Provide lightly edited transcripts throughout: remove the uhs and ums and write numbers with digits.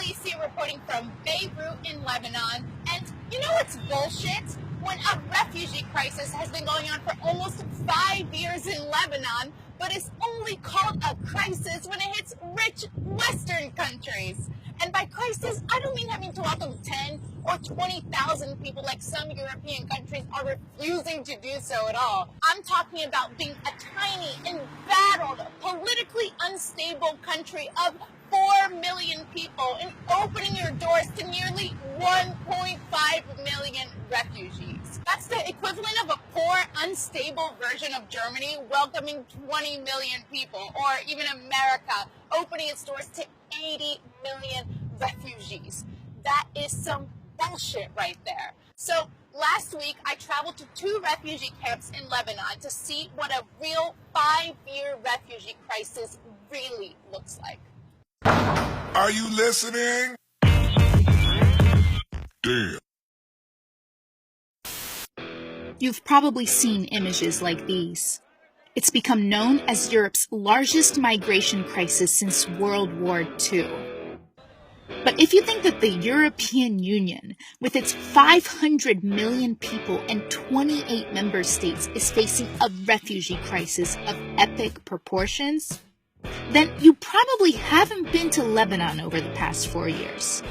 Alicé reporting from Beirut in Lebanon. And you know what's bullshit? When a refugee crisis has been going on for almost 5 years in Lebanon, but it's only called a crisis when it hits rich Western countries. And by crisis, I don't mean having to welcome 10 or 20,000 people like some European countries are refusing to do so at all. I'm talking about being a tiny, embattled, politically unstable country of 4 million people and opening your doors to nearly 1.5 million refugees. That's the equivalent of a poor, unstable version of Germany welcoming 20 million people, or even America opening its doors to 80 million refugees. That is some bullshit right there. So last week, I traveled to 2 refugee camps in Lebanon to see what a real 5-year refugee crisis really looks like. Are you listening? Damn. You've probably seen images like these. It's become known as Europe's largest migration crisis since World War II. But if you think that the European Union, with its 500 million people and 28 member states, is facing a refugee crisis of epic proportions, then you probably haven't been to Lebanon over the past 4 years.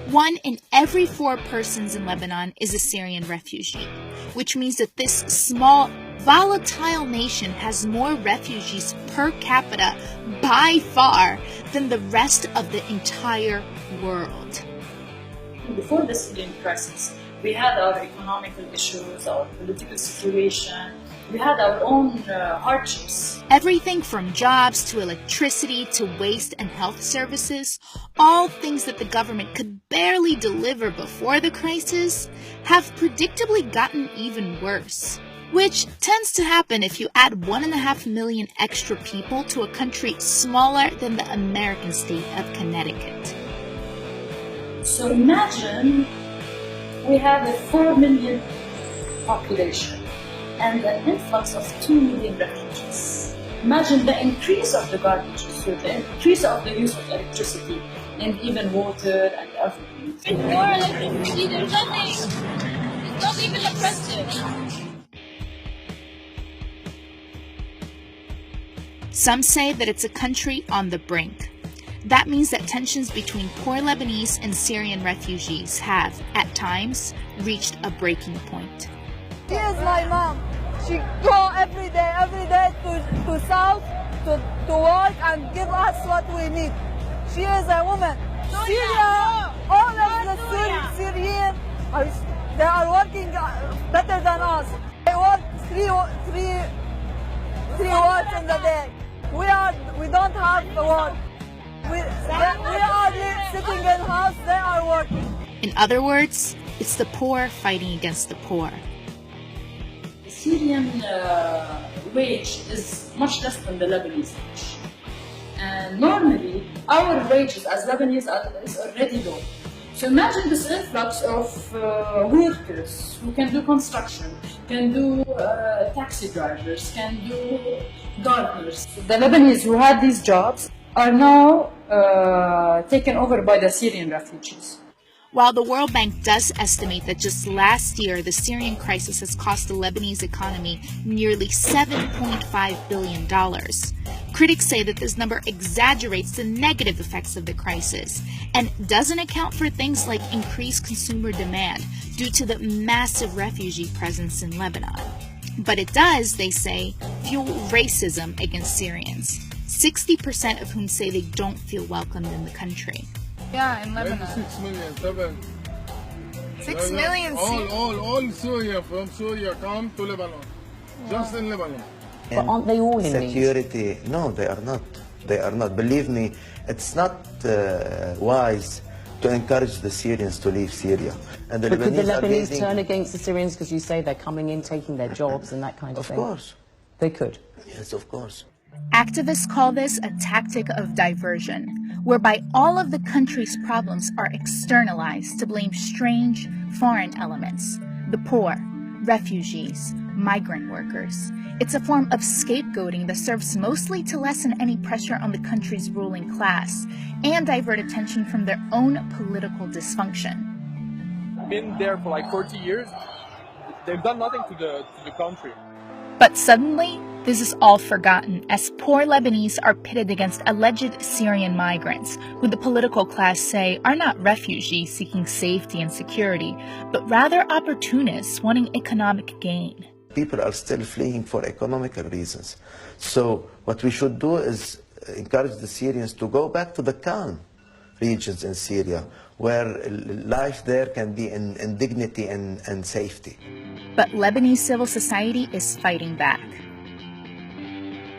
1 in every 4 persons in Lebanon is a Syrian refugee, which means that this small, volatile nation has more refugees per capita by far than the rest of the entire world. Before the Syrian crisis, we had our economical issues, our political situation, we had our own hardships. Everything from jobs to electricity to waste and health services, all things that the government could barely deliver before the crisis, have predictably gotten even worse. Which tends to happen if you add 1.5 million extra people to a country smaller than the American state of Connecticut. So imagine we have a 4 million population and an influx of 2 million refugees. Imagine the increase of the garbage, so the increase of the use of electricity and even water and everything. More electricity, there's nothing. It's not even oppressive. Some say that it's a country on the brink. That means that tensions between poor Lebanese and Syrian refugees have, at times, reached a breaking point. She is my mom. She go every day to south to work and give us what we need. She is a woman. Syria, all of the Syrian, they are working better than us. They work three hours in the day. We don't have work. We are sitting in house, they are working. In other words, it's the poor fighting against the poor. The Syrian wage is much less than the Lebanese wage. And normally, our wages as Lebanese is already low. So imagine this influx of workers who can do construction, can do taxi drivers, can do gardeners. The Lebanese who had these jobs are now taken over by the Syrian refugees. While the World Bank does estimate that just last year the Syrian crisis has cost the Lebanese economy nearly $7.5 billion, critics say that this number exaggerates the negative effects of the crisis and doesn't account for things like increased consumer demand due to the massive refugee presence in Lebanon. But it does, they say, fuel racism against Syrians, 60% of whom say they don't feel welcomed in the country. Yeah, in Lebanon. 6 million, 7. 6 million. All Syria from Syria come to Lebanon. Just in Lebanon. But aren't they all in security? No, they are not. They are not. Believe me, it's not wise to encourage the Syrians to leave Syria. And the but could the Lebanese Lebanese turn against the Syrians because you say they're coming in, taking their jobs and that kind of thing? Of course. They could? Yes, of course. Activists call this a tactic of diversion, whereby all of the country's problems are externalized to blame strange, foreign elements, the poor, refugees, migrant workers. It's a form of scapegoating that serves mostly to lessen any pressure on the country's ruling class and divert attention from their own political dysfunction. Been there for like 40 years. They've done nothing to the country. But suddenly, this is all forgotten as poor Lebanese are pitted against alleged Syrian migrants, who the political class say are not refugees seeking safety and security, but rather opportunists wanting economic gain. People are still fleeing for economical reasons. So what we should do is encourage the Syrians to go back to the calm regions in Syria, where life there can be in dignity and safety. But Lebanese civil society is fighting back.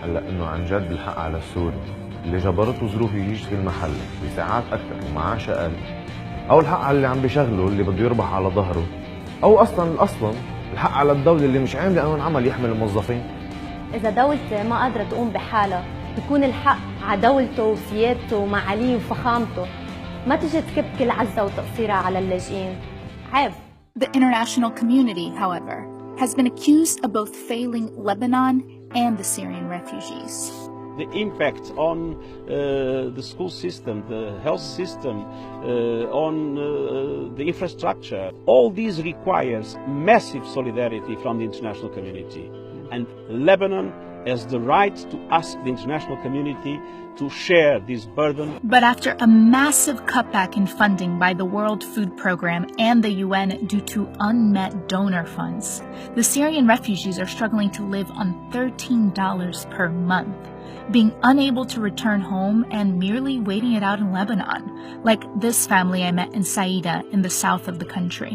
هلا انه عن جد الحق على السوري اللي جبرته ظروفه يشتغل محل بساعات اكثر ومعاش اقل، او الحق على اللي عم بيشغله اللي بده يربح على ظهره، او اصلا الحق على الدوله اللي مش عامله قانون عمل يحمل الموظفين. اذا دولته ما قادره تقوم بحالها بيكون الحق على دولته وسيادته ومعاليه وفخامته، ما تجي تكب كل عزه وتقصيرها على اللاجئين. عيب. The international community, however, has been accused of both failing Lebanon and the Syrian refugees. The impact on the school system, the health system, on the infrastructure, all these requires massive solidarity from the international community. And Lebanon has the right to ask the international community to share this burden. But after a massive cutback in funding by the World Food Programme and the UN due to unmet donor funds, the Syrian refugees are struggling to live on $13 per month, being unable to return home and merely waiting it out in Lebanon, like this family I met in Saida in the south of the country.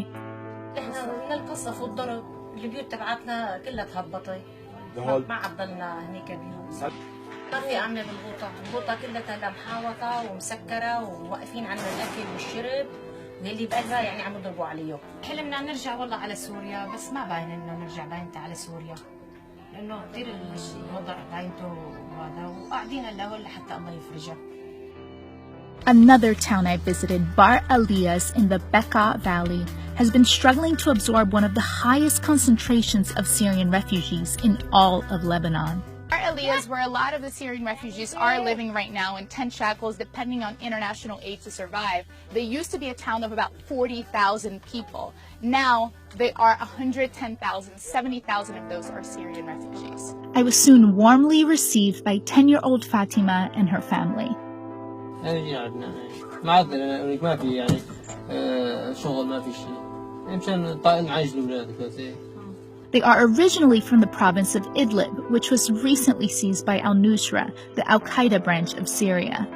ما عضلنا هنيك بيوم. ما في عملة البوطة كلها محاوطة ومسكرة وواقفين عنا الأكل والشرب واللي بقلبها يعني عم يضربوا عليه. حلمنا نرجع والله على سوريا بس ما باين إنه نرجع باينته على سوريا لأنه كثير الوضع باينته وهذا وقاعدين هلا لحتى الله يفرجها. Another town I visited, Bar Elias in the Bekaa Valley, has been struggling to absorb one of the highest concentrations of Syrian refugees in all of Lebanon. Bar Elias, where a lot of the Syrian refugees are living right now in tent shackles, depending on international aid to survive. They used to be a town of about 40,000 people. Now they are 110,000, 70,000 of those are Syrian refugees. I was soon warmly received by 10-year-old Fatima and her family. They are originally from the province of Idlib, which was recently seized by al-Nusra, the al-Qaeda branch of Syria.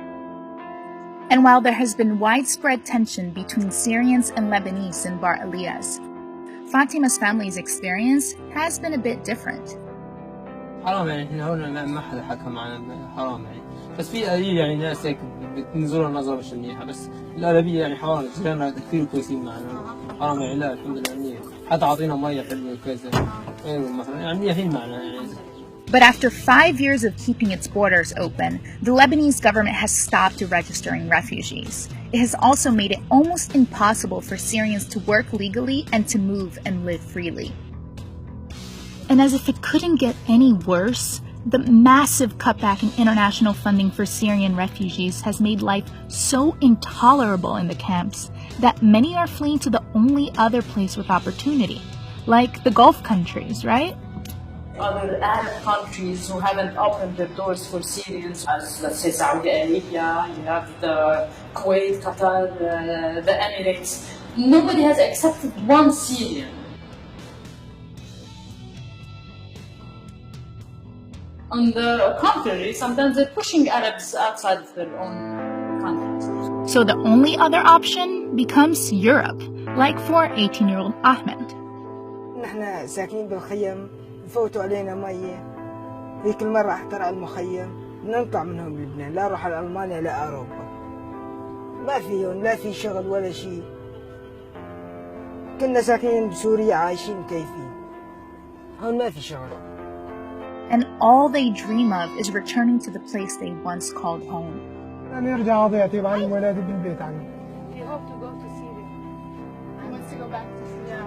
And while there has been widespread tension between Syrians and Lebanese in Bar Elias, Fatima's family's experience has been a bit different. حرام يعني احنا هون ما حدا حكى معنا حرام يعني بس في قليل يعني ناس هيك بتنظروا نظرة مش منيحة بس الأغلبية يعني حرام جيراننا كثير كويسين معنا حرام يعني لا الحمد لله منيح حتى عاطينا مية حلوة وكذا ايوه مثلا يعني منيحين معنا يعني. But after 5 years of keeping its borders open, the Lebanese government has stopped registering refugees. It has also made it almost impossible for Syrians to work legally and to move and live freely. And as if it couldn't get any worse, the massive cutback in international funding for Syrian refugees has made life so intolerable in the camps that many are fleeing to the only other place with opportunity, like the Gulf countries, right? Other Arab countries who haven't opened their doors for Syrians, as let's say Saudi Arabia, you have the Kuwait, Qatar, the Emirates. Nobody has accepted one Syrian. On the contrary, sometimes they're pushing Arabs outside of their own countries. So the only other option becomes Europe, like for 18-year-old Ahmed. نحن ساكنين بالخيم فوتوا علينا مية ذيك المرة احترق المخيم نطلع منهم لبنان لا اروح على ألمانيا لا أوروبا ما في هون لا في شغل ولا شيء كنا ساكنين بسوريا عايشين كيفين هون ما في شغل. And all they dream of is returning to the place they once called home. أنا أرجع أضيع طبعا ولادي بالبيت عني. He hopes to go to Syria. He wants to go back to Syria.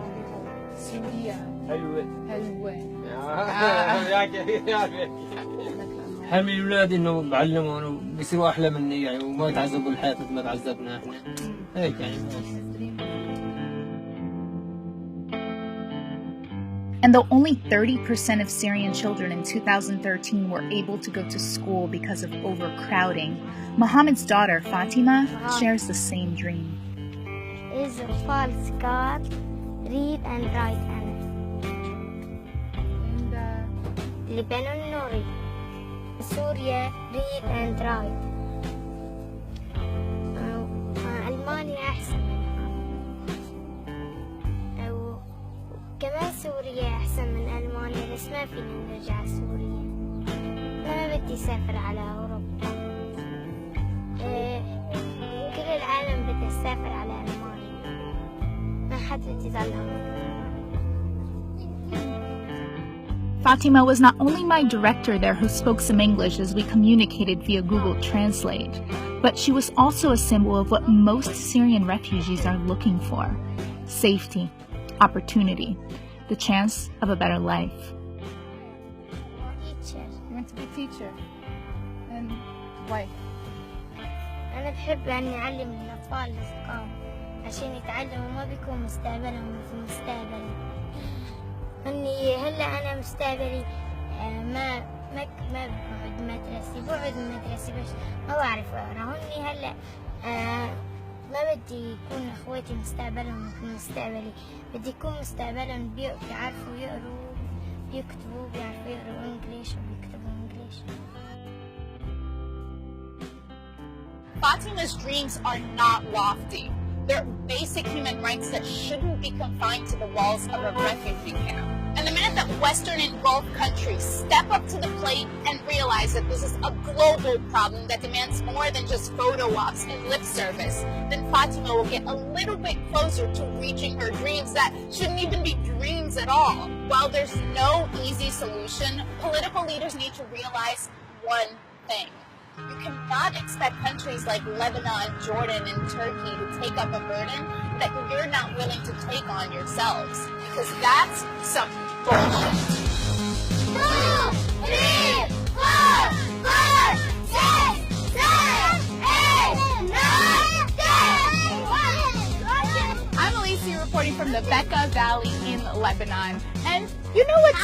Syria. حلوة حلوة. حلمي ولادي انه بعلمهم وبيصيروا احلى مني يعني وما يتعذبوا الحياة مثل ما تعذبنا احنا هيك يعني. And though only 30% of Syrian children in 2013 were able to go to school because of overcrowding, Mohammed's daughter Fatima shares the same dream. Is أطفال صغار read and write أنا. لبنان نوري. سوريا read and write. ألمانيا أحسن. كمان سوريا أحسن من ألمانيا بس ما فينا نرجع سوريا. أنا ما بدي أسافر على أوروبا. كل العالم بدي أسافر على ألمانيا. ما حد بدي يضل هون. Fatima was not only my director there who spoke some English as we communicated via Google Translate, but she was also a symbol of what most Syrian refugees are looking for: safety, opportunity, the chance of a better life. Teacher. You want to be teacher? And why? أنا بحب أني أعلم الأطفال الصغار عشان يتعلموا ما بيكون مستقبلهم في المستقبل. إني هلا أنا مستقبلي ما بقعد مدرسي بقعد مدرسي بس ما بعرف أقرأ. هني هلا ما بدي يكون اخواتي مستقبلهم مثل مستقبلي. بدي يكون مستقبلهم بيعرفوا يقروا بيكتبوا بيعرفوا يقروا انجليش وبيكتبوا انجليش. Fatima's dreams are not lofty. They're basic human rights that shouldn't be confined to the walls of a refugee camp. And the minute that Western and Gulf countries step up to the plate and realize that this is a global problem that demands more than just photo ops and lip service, then Fatima will get a little bit closer to reaching her dreams that shouldn't even be dreams at all. While there's no easy solution, political leaders need to realize one thing. You cannot expect countries like Lebanon, Jordan, and Turkey to take up a burden that you're not willing to take on yourselves, because that's some bullshit. 2, 3, 4, 5, 6, 7, 8, 9, 10. I'm Alicé reporting from the Bekaa Valley in Lebanon. And you know what's...